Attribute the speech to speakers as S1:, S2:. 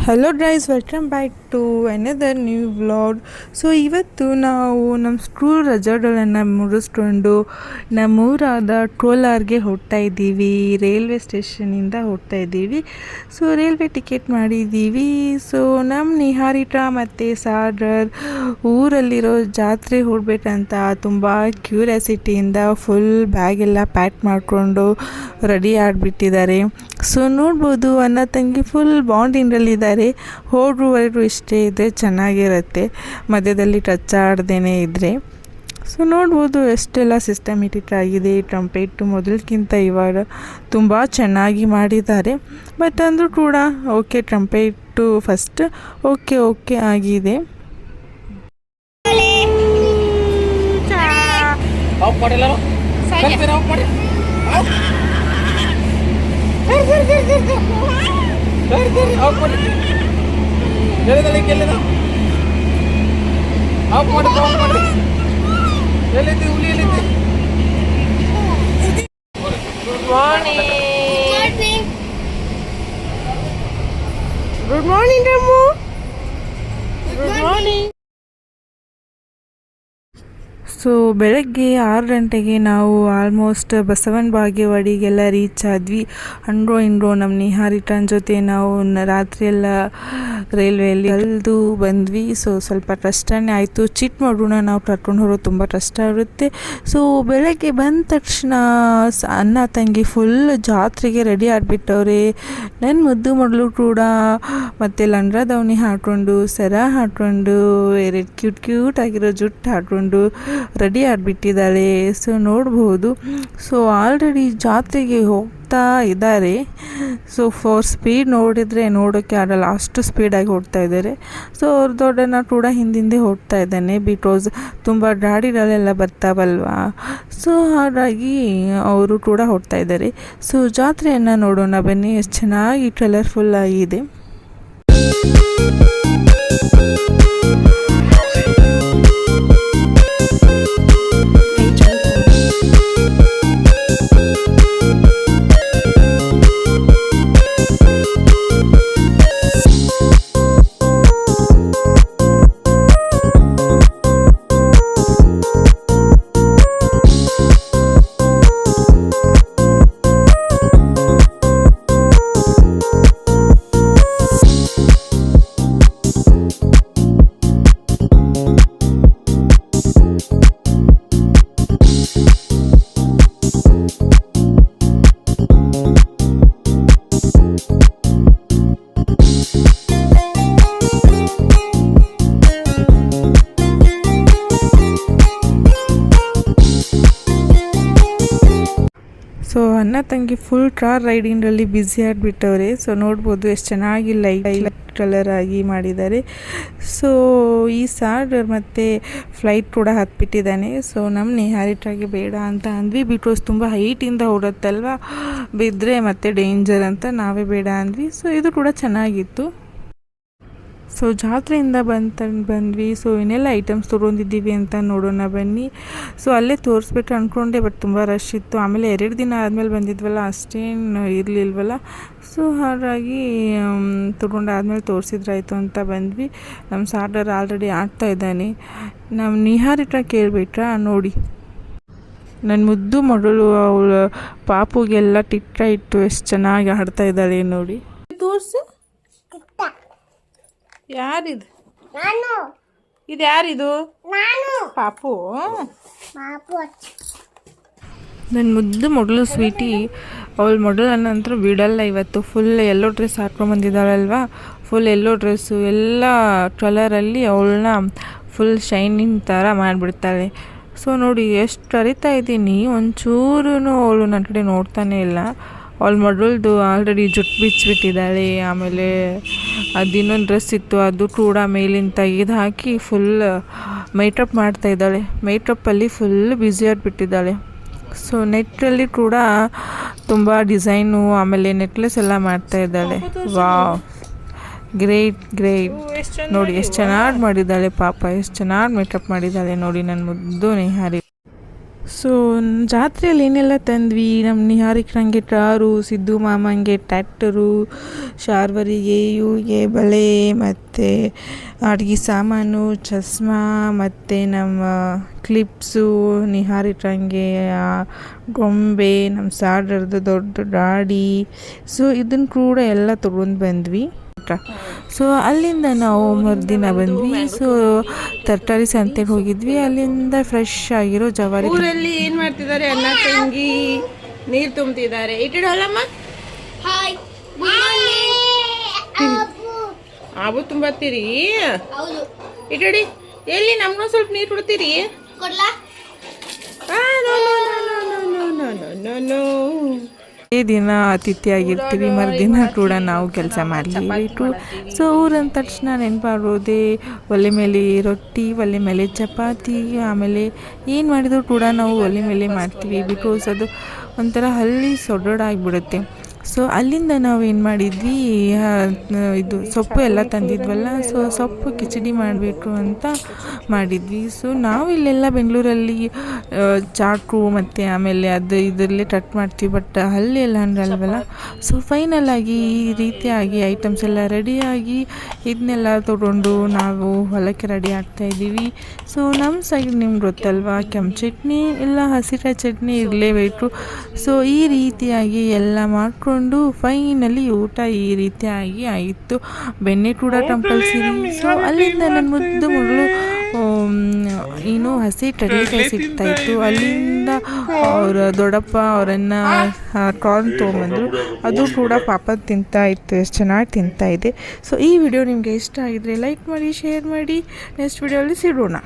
S1: Hello guys, welcome back to another new vlog. So ಇವತ್ತು ನಾವು ನಮ್ಮ ಸ್ಕೂಲ್ ರಜೆಗಳನ್ನು ಮುಗಿಸ್ಕೊಂಡು ನಮ್ಮೂರಾದ ಕೋಲಾರ್ಗೆ ಹೋಗ್ತಾ ಇದ್ದೀವಿ. ರೈಲ್ವೆ ಸ್ಟೇಷನಿಂದ ಹೋಗ್ತಾ ಇದ್ದೀವಿ. ಸೊ ರೈಲ್ವೆ ಟಿಕೆಟ್ ಮಾಡಿದ್ದೀವಿ. ಸೊ ನಮ್ಮ ನಿಹಾರಿಕಾ ಮತ್ತು ಸಾಗರ್ ಊರಲ್ಲಿರೋ ಜಾತ್ರೆ ಹೋಗ್ಬೇಕಂತ ತುಂಬ ಕ್ಯೂರಿಯಾಸಿಟಿಯಿಂದ ಫುಲ್ ಬ್ಯಾಗೆಲ್ಲ ಪ್ಯಾಕ್ ಮಾಡಿಕೊಂಡು ರೆಡಿ ಆಗಿಬಿಟ್ಟಿದ್ದಾರೆ. ಸೊ ನೋಡ್ಬೋದು, ಅಣ್ಣ ತಂಗಿ ಫುಲ್ ಬಾಂಡಿಂಗಲ್ಲಿದ್ದಾರೆ. ಹೋಗುವವರೆಗೂ ಇಷ್ಟೇ ಇದ್ದರೆ ಚೆನ್ನಾಗಿರುತ್ತೆ, ಮಧ್ಯದಲ್ಲಿ ಟಚ್ ಆಡ್ದೇ ಇದ್ದರೆ. ಸೊ ನೋಡ್ಬೋದು ಎಷ್ಟೆಲ್ಲ ಸಿಸ್ಟಮೆಟಿಕ್ ಆಗಿದೆ. ಕಂಪೇರ್ ಮೊದಲಕ್ಕಿಂತ ಇವಾಗ ತುಂಬ ಚೆನ್ನಾಗಿ ಮಾಡಿದ್ದಾರೆ. ಬಟ್ ಅಂದರೂ ಕೂಡ okay, compare to first okay ಆಗಿದೆ. Good morning Rammu. Good morning. So ಬೆಳಗ್ಗೆ 6 ಗಂಟೆಗೆ ನಾವು ಆಲ್ಮೋಸ್ಟ್ ಬಸವನ ಬಾಗೇವಾಡಿಗೆಲ್ಲ ರೀಚ್ ಆದ್ವಿ. ಅಂಡ್ರೋ ನಮ್ಮ ನಿಹಾರಿಕನ ಜೊತೆ ನಾವು ರಾತ್ರಿಯೆಲ್ಲ ರೈಲ್ವೆಯಲ್ಲಿ ಕಳೆದು ಬಂದ್ವಿ. ಸೊ ಸ್ವಲ್ಪ ಕಷ್ಟನೇ ಆಯಿತು. ಚಿಕ್ಕಮಗಳೂರನ್ನ ನಾವು ಕರ್ಕೊಂಡು ಹೋಗೋದು ತುಂಬ ಕಷ್ಟ ಆಗುತ್ತೆ. ಸೊ ಬೆಳಗ್ಗೆ ಬಂದ ತಕ್ಷಣ ಅಣ್ಣ ತಂಗಿ ಫುಲ್ ಜಾತ್ರೆಗೆ ರೆಡಿ ಆಗಿಬಿಟ್ಟವ್ರೆ. ನನ್ನ ಮುದ್ದು ಮಗಳು ಕೂಡ ಮತ್ತು ಲಂಡ್ರ ದವಣಿ ಹಾಕ್ಕೊಂಡು, ಸರ ಹಾಕ್ಕೊಂಡು, 2 ಕ್ಯೂಟ್ ಆಗಿರೋ ಜುಟ್ಟು ಹಾಕ್ಕೊಂಡು ರೆಡಿ ಆಗಿಬಿಟ್ಟಿದ್ದಾಳೆ. ಸೊ ನೋಡ್ಬೋದು. ಸೊ ಆಲ್ರೆಡಿ ಜಾತ್ರೆಗೆ ಹೋಗ್ತಾ ಇದ್ದಾರೆ. ಸೊ ಸ್ಪೀಡ್ ನೋಡಿದರೆ ನೋಡೋಕ್ಕೆ ಆಗಲ್ಲ, ಅಷ್ಟು ಸ್ಪೀಡಾಗಿ ಹೋಗ್ತಾ ಇದ್ದಾರೆ. ಸೊ ಅವ್ರ ದೊಡ್ಡನ ಕೂಡ ಹಿಂದಿಂದೆ ಹೋಗ್ತಾ ಇದ್ದಾನೆ, ಬಿಕಾಸ್ ತುಂಬ ಗಾಡಿಗಳೆಲ್ಲ ಬರ್ತಾವಲ್ವಾ. ಸೊ ಹಾಗಾಗಿ ಅವರು ಕೂಡ ಹೋಗ್ತಾ ಇದ್ದಾರೆ. ಸೊ ಜಾತ್ರೆಯನ್ನು ನೋಡೋಣ ಬನ್ನಿ, ಎಷ್ಟು ಚೆನ್ನಾಗಿ ಕಲರ್ಫುಲ್ ಆಗಿದೆ. ಸೊ ಅಣ್ಣ ತಂಗಿ ಫುಲ್ ಕಾರ್ ರೈಡಿಂಗಲ್ಲಿ ಬ್ಯುಸಿ ಆಗಿಬಿಟ್ಟವ್ರೆ. ಸೊ ನೋಡ್ಬೋದು ಎಷ್ಟು ಚೆನ್ನಾಗಿ ಲೈಟ್ ಕಲರ್ ಆಗಿ ಮಾಡಿದ್ದಾರೆ. ಸೊ ಈ ಸಾಗರ್ ಮತ್ತು ಫ್ಲೈಟ್ ಕೂಡ ಹತ್ಬಿಟ್ಟಿದ್ದಾನೆ. ಸೊ ನಮ್ಮ ನಿಹಾರಿಕಾಗೆ ಬೇಡ ಅಂತ ಅಂದ್ವಿ, ಬಿಕಾಸ್ ತುಂಬ ಹೈಟಿಂದ ಓಡುತ್ತಲ್ವ, ಬಿದ್ದರೆ ಮತ್ತೆ ಡೇಂಜರ್ ಅಂತ ನಾವೇ ಬೇಡ ಅಂದ್ವಿ. ಸೊ ಇದು ಕೂಡ ಚೆನ್ನಾಗಿತ್ತು. ಸೊ ಜಾತ್ರೆಯಿಂದ ಬಂದ್ವಿ. ಸೊ ಏನೆಲ್ಲ ಐಟಮ್ಸ್ ತೊಗೊಂಡಿದ್ದೀವಿ ಅಂತ ನೋಡೋಣ ಬನ್ನಿ. ಸೊ ಅಲ್ಲೇ ತೋರಿಸ್ಬೇಕು ಅಂದ್ಕೊಂಡೆ, ಬಟ್ ತುಂಬ ರಶ್ ಇತ್ತು. ಆಮೇಲೆ 2 ದಿನ ಆದಮೇಲೆ ಬಂದಿದ್ವಲ್ಲ, ಅಷ್ಟೇನು ಇರಲಿಲ್ವಲ್ಲ. ಸೊ ಹಾಗಾಗಿ ತೊಗೊಂಡಾದ್ಮೇಲೆ ತೋರಿಸಿದ್ರಾಯ್ತು ಅಂತ ಬಂದ್ವಿ. ನಮ್ಮ ಸಾಗರ್ ಆಲ್ರೆಡಿ ಆಡ್ತಾ ಇದ್ದಾನೆ. ನಮ್ಮ ನಿಹಾರಿಕಾ ಕೇಳಬೇಕಾ ನೋಡಿ, ನನ್ನ ಮುದ್ದು ಮಗಳು ಅವಳ ಪಾಪುಗೆಲ್ಲ ಟಿಕ್ಕ ಇಟ್ಟು ಎಷ್ಟು ಚೆನ್ನಾಗಿ ಆಡ್ತಾ ಇದ್ದಾಳೆ ನೋಡಿ. ತೋರಿಸು, ಯಾರಿದು? ಇದು ಯಾರಿದು? ಪಾಪು. ನನ್ನ ಮುದ್ದು ಮಗಳು ಸ್ವೀಟಿ. ಅವಳ ಮಗಳನ್ನ ನಂತರ ಬಿಡಲ್ಲ ಇವತ್ತು. ಫುಲ್ ಎಲ್ಲೋ ಡ್ರೆಸ್ ಹಾಕ್ಕೊಂಬಂದಿದ್ದಾಳಲ್ವ, ಫುಲ್ ಎಲ್ಲೋ ಡ್ರೆಸ್ಸು ಎಲ್ಲ ಕಲರಲ್ಲಿ ಅವಳನ್ನ ಫುಲ್ ಶೈನಿಂಗ್ ಥರ ಮಾಡಿಬಿಡ್ತಾಳೆ. ಸೊ ನೋಡಿ ಎಷ್ಟು ಕರಿತಾ ಇದ್ದೀನಿ, ಒಂಚೂರು ಅವಳು ನನ್ನ ಕಡೆ ನೋಡ್ತಾನೆ ಇಲ್ಲ. ಅವಳ ಮಗಳದು ಆಲ್ರೆಡಿ ಜುಟ್ಟು ಬಿಚ್ಚಿಬಿಟ್ಟಿದ್ದಾಳೆ. ಆಮೇಲೆ ಅದು ಇನ್ನೊಂದು ಡ್ರೆಸ್ ಇತ್ತು, ಅದು ಕೂಡ ಮೇಲಿಂದ ತೆಗೆದು ಹಾಕಿ ಫುಲ್ ಮೇಕಪ್ ಮಾಡ್ತಾಯಿದ್ದಾಳೆ. ಮೇಕಪ್ಪಲ್ಲಿ ಫುಲ್ ಬ್ಯುಸಿ ಆಗಿಬಿಟ್ಟಿದ್ದಾಳೆ. ಸೊ ನೆಟ್ಟಲ್ಲಿ ಕೂಡ ತುಂಬ ಡಿಸೈನು ಆಮೇಲೆ ನೆಕ್ಲೆಸ್ ಎಲ್ಲ ಮಾಡ್ತಾಯಿದ್ದಾಳೆ. Wow, great. ನೋಡಿ ಎಷ್ಟು ಚೆನ್ನಾಗಿ ಮಾಡಿದ್ದಾಳೆ ಪಾಪ, ಎಷ್ಟು ಚೆನ್ನಾಗಿ ಮೇಕಪ್ ಮಾಡಿದ್ದಾಳೆ ನೋಡಿ ನನ್ನ ಮುದ್ದು ನಿಹಾರಿ. ಸೊ ಜಾತ್ರೆಯಲ್ಲಿ ಏನೆಲ್ಲ ತಂದ್ವಿ, ನಮ್ಮ ನಿಹಾರಿಕ್ರಂಗೆ ಟ್ರಾರು, ಸಿದ್ದು ಮಾಮಂಗೆ ಟ್ರ್ಯಾಕ್ಟರು, ಶಾರ್ವರಿಗೆ ಇವ್ಗೆ ಬಳೆ ಮತ್ತು ಅಡುಗೆ ಸಾಮಾನು, ಚಸ್ಮಾ ಮತ್ತು ನಮ್ಮ ಕ್ಲಿಪ್ಸು, ನಿಹಾರಿಕ್ರಂಗೆ ಗೊಂಬೆ, ನಮ್ಮ ಸಾರ್ಡರ್ದು ದೊಡ್ಡ ಗಾಡಿ. ಸೊ ಇದನ್ನು ಕೂಡ ಎಲ್ಲ ತೊಗೊಂಡು ಬಂದ್ವಿ. ಸೊ ಅಲ್ಲಿಂದ ನಾವು ಮರುದಿನ ಬಂದ್ವಿ. ಸೊ ತರಕಾರಿ ಸಂತೆಗೆ ಹೋಗಿದ್ವಿ. ಅಲ್ಲಿಂದ ಫ್ರೆಶ್ ಆಗಿರೋ ಜವಾರಿ.
S2: ಊರಲ್ಲಿ ಏನ್ ಮಾಡ್ತಿದ್ದಾರೆ? ಅಣ್ಣ ತಂಗಿ ನೀರು ತುಂಬ್ತಿದ್ದಾರೆ. ಇಟ್ಟಿಡಲ್ಲಮ್ಮ ಆಬು ತುಂಬತ್ತೀರಿ. ಇಟ್ಟಡಿ ಎಲ್ಲಿ ನಮ್ಗೂ ಸ್ವಲ್ಪ ನೀರು ಕೊಡ್ತೀರಿ?
S1: ದಿನ ಅತಿಥಿಯಾಗಿರ್ತೀವಿ, ಮರುದಿನ ಕೂಡ ನಾವು ಕೆಲಸ ಮಾಡಲೇಬೇಕು. ಸೊ ಊರಂದ ತಕ್ಷಣ ನೆನಪಾಗೋದೇ ಒಲೆ ಮೇಲೆ ರೊಟ್ಟಿ, ಒಲೆ ಮೇಲೆ ಚಪಾತಿ, ಆಮೇಲೆ ಏನು ಮಾಡಿದರೂ ಕೂಡ ನಾವು ಒಲೆ ಮೇಲೆ ಮಾಡ್ತೀವಿ. ಬಿಕಾಸ್ ಅದು ಒಂಥರ ಹಳ್ಳಿ ಸೊಡ್ಡಾಗಿಬಿಡುತ್ತೆ. ಸೊ ಅಲ್ಲಿಂದ ನಾವು ಏನು ಮಾಡಿದ್ವಿ, ಇದು ಸೊಪ್ಪು ಎಲ್ಲ ತಂದಿದ್ವಲ್ಲ, ಸೊ ಸೊಪ್ಪು ಕಿಚಡಿ ಮಾಡಬೇಕು ಅಂತ ಮಾಡಿದ್ವಿ. ಸೊ ನಾವು ಇಲ್ಲೆಲ್ಲ ಬೆಂಗಳೂರಲ್ಲಿ ಚಾಕು ಮತ್ತು ಆಮೇಲೆ ಅದು ಇದರಲ್ಲೇ ಕಟ್ ಮಾಡ್ತೀವಿ, ಬಟ್ ಹಳ್ಳಿ ಎಲ್ಲ ಹಂಗಲ್ವಲ್ಲ. ಸೊ ಫೈನಲಾಗಿ ಈ ರೀತಿಯಾಗಿ ಐಟಮ್ಸ್ ಎಲ್ಲ ರೆಡಿಯಾಗಿ ಇದನ್ನೆಲ್ಲ ತೊಗೊಂಡು ನಾವು ಹೊಲಕ್ಕೆ ರೆಡಿ ಆಗ್ತಾಯಿದ್ದೀವಿ. ಸೊ ನಮ್ಮ ಸೈಡ್ ನಿಮ್ಗೆ ಗೊತ್ತಲ್ವಾ, ಕೆಂಪು ಚಟ್ನಿ ಇಲ್ಲ ಹಸಿಕಾಯಿ ಚಟ್ನಿ ಇರಲೇಬೇಕು. ಸೊ ಈ ರೀತಿಯಾಗಿ ಎಲ್ಲ ಮಾಡಿಕೊಂಡು ಫೈನಲಿ ಊಟ ಈ ರೀತಿಯಾಗಿ ಆಯಿತು. ಬೆಣ್ಣೆ ಕೂಡ ಕಂಪಲ್ಸರಿ. ಸೊ ಅಲ್ಲಿಂದ ನನ್ನ ಮುದ್ದು ಮಗಳು ಏನು ಹಸಿ ಕಡಲೆಕಾಯಿ ಸಿಗ್ತಾಯಿತ್ತು. ಅಲ್ಲಿಂದ ಅವರ ದೊಡ್ಡಪ್ಪ ಅವರನ್ನು ಕಾರ್ನ್ ತೊಗೊಂಬಂದರು. ಅದು ಕೂಡ ಪಾಪ ತಿಂತಾಯಿತ್ತು, ಎಷ್ಟು ಚೆನ್ನಾಗಿ ತಿಂತಾಯಿದೆ. ಸೊ ಈ ವಿಡಿಯೋ ನಿಮಗೆ ಇಷ್ಟ ಆಗಿದ್ರೆ ಲೈಕ್ ಮಾಡಿ, ಶೇರ್ ಮಾಡಿ. ನೆಕ್ಸ್ಟ್ ವಿಡಿಯೋಲಿ ಸಿಗೋಣ.